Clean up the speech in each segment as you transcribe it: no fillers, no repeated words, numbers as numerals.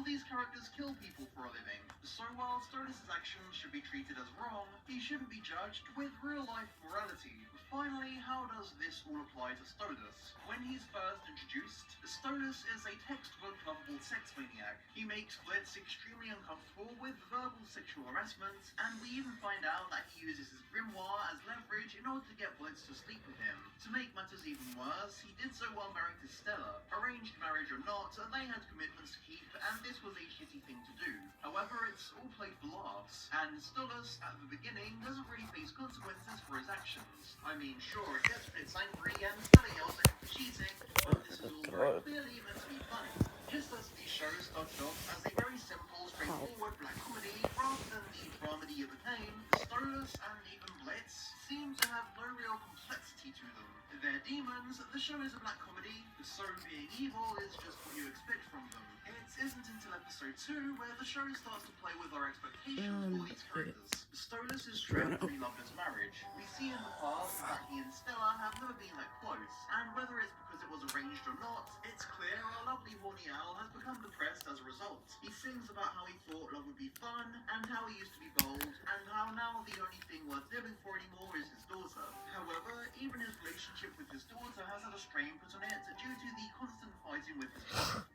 All these characters kill people for a living, so while Stolas' actions should be treated as wrong, he shouldn't be judged with real-life morality. Finally, how does this all apply to Stolas? When he's first introduced, Stolas is a textbook lovable sex maniac. He makes Blitz extremely uncomfortable with verbal sexual harassment, and we even find out that he uses his grimoire as leverage in order to get Blitz to sleep with him. To make matters even worse, he did so while married to Stella. Arranged marriage or not, they had commitments to keep, and this was a shitty thing to do. However, it's all played for laughs, and Stolas, at the beginning, doesn't really face consequences for his actions. I mean, sure, it gets Blitz angry, and Stella yells at him for cheating, but this is all very clearly meant to be funny. Just as the show started off as a very simple, straightforward black comedy, rather than the dramedy it became, Stolas and even Blitz seem to have no real complexity to them. They're demons, the show is a black comedy, so being evil is just what you expect from them. It isn't until episode 2 where the show starts to play with our expectations for these characters. Stolas is dreadfully loved into marriage. We see in the past that he and Stella have never been that close, and whether it's because it was arranged or not, it's clear our lovely horny owl has become depressed as a result. He sings about how he thought love would be fun, and how he used to be bold, and how now the only thing worth living for anymore is his daughter. However, even his relationship with his daughter has had a strain put on it due to the constant fighting with his brother.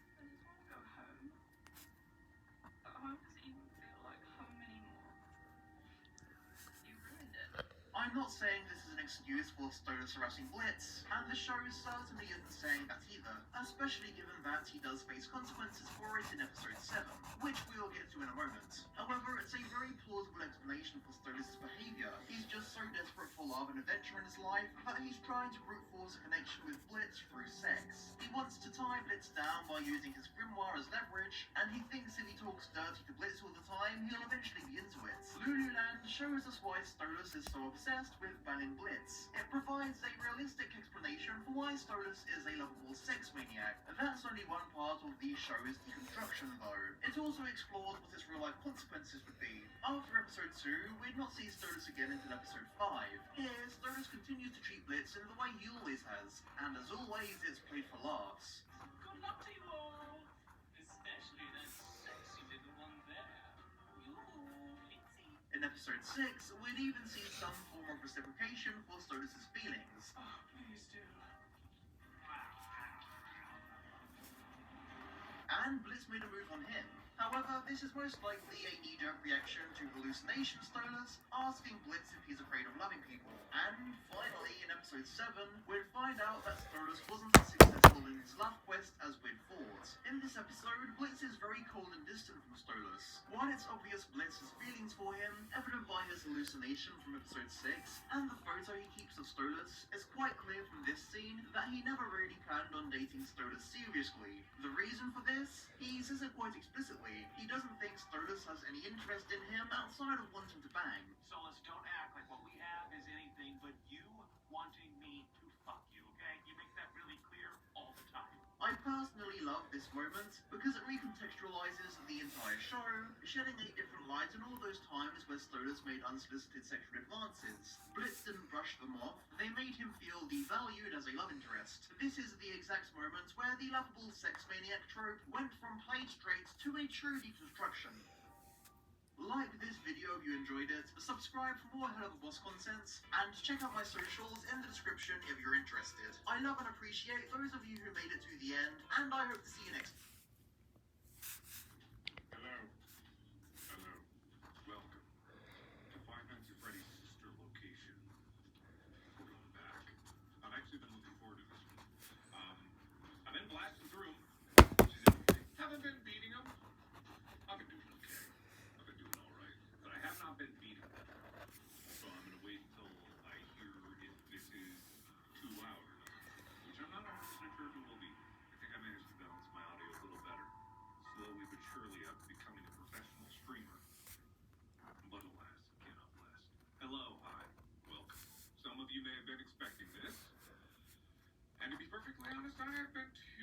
I'm not saying this is an excuse for Stolas harassing Blitz, and the show certainly isn't saying that either, especially given that he does face consequences for it in episode 7, which we'll get to in a moment. However, it's a very plausible explanation for Stolas' behaviour. He's just so desperate for love and adventure in his life that he's trying to brute force a connection with Blitz through sex. He wants to tie Blitz down by using his grimoire as leverage, and he thinks if he talks dirty to Blitz all the time, he'll eventually be into it. Lululand shows us why Stolas is so obsessed with banning Blitz. It provides a realistic explanation for why Stolas is a lovable sex maniac. That's only one part of the show's deconstruction though. It also explores what his real life consequences would be. After episode 2, we'd not see Stolas again until episode 5. Here, Stolas continues to treat Blitz in the way he always has, and as always, it's played for laughs. Good luck to you all, especially that sexy little one there. In episode 6, we'd even see some form of reciprocation for Stolas' feelings. Oh, please do. And Blitz made a move on him. However, this is most likely a knee-jerk reaction to hallucination Stolas, asking Blitz if he's afraid of loving people. And finally, in episode 7, we'd find out that Stolas wasn't as successful in his love quest as we'd thought. In this episode, Blitz is very cold and distant from Stolas. While it's obvious Blitz has feelings for him, evident by his hallucination from episode 6, and the photo he keeps of Stolas, it's quite clear from this scene that he never really planned on dating Stolas seriously. The reason for this? He says it quite explicitly. He doesn't think Stolas has any interest in him outside of wanting to bang. Stolas, don't act like what we have is anything but you wanting me to fuck you, okay? You make that really clear all the time. I personally love this moment because it recontextualizes the entire show, shedding a different light on all those times where Stolas made unsolicited sexual advances. Blitz didn't brush them off, they made him feel devalued as a love interest. This is the exact moment where the lovable sex maniac trope went from played straight to a true deconstruction. Like this video if you enjoyed it, subscribe for more Hell of a Boss content, and check out my socials in the description if you're interested. I love and appreciate those of you who made it to the end, and I hope to see you next time. Hello. Welcome to Five Nights at Freddy's sister location. We're going back. I've actually been looking forward to this one. I've been blasting through them. Haven't been beating them. I've been doing okay. I've been doing all right, but I have not been beating them. So I'm gonna wait until I hear if this is too loud or not, which I'm not 100% sure if it will be. I think I managed to balance my audio a little better. Slowly but surely, I'm becoming a professional streamer. But alas, cannot last. Hello, hi, welcome. Some of you may have been expecting this, and to be perfectly honest, I have been too.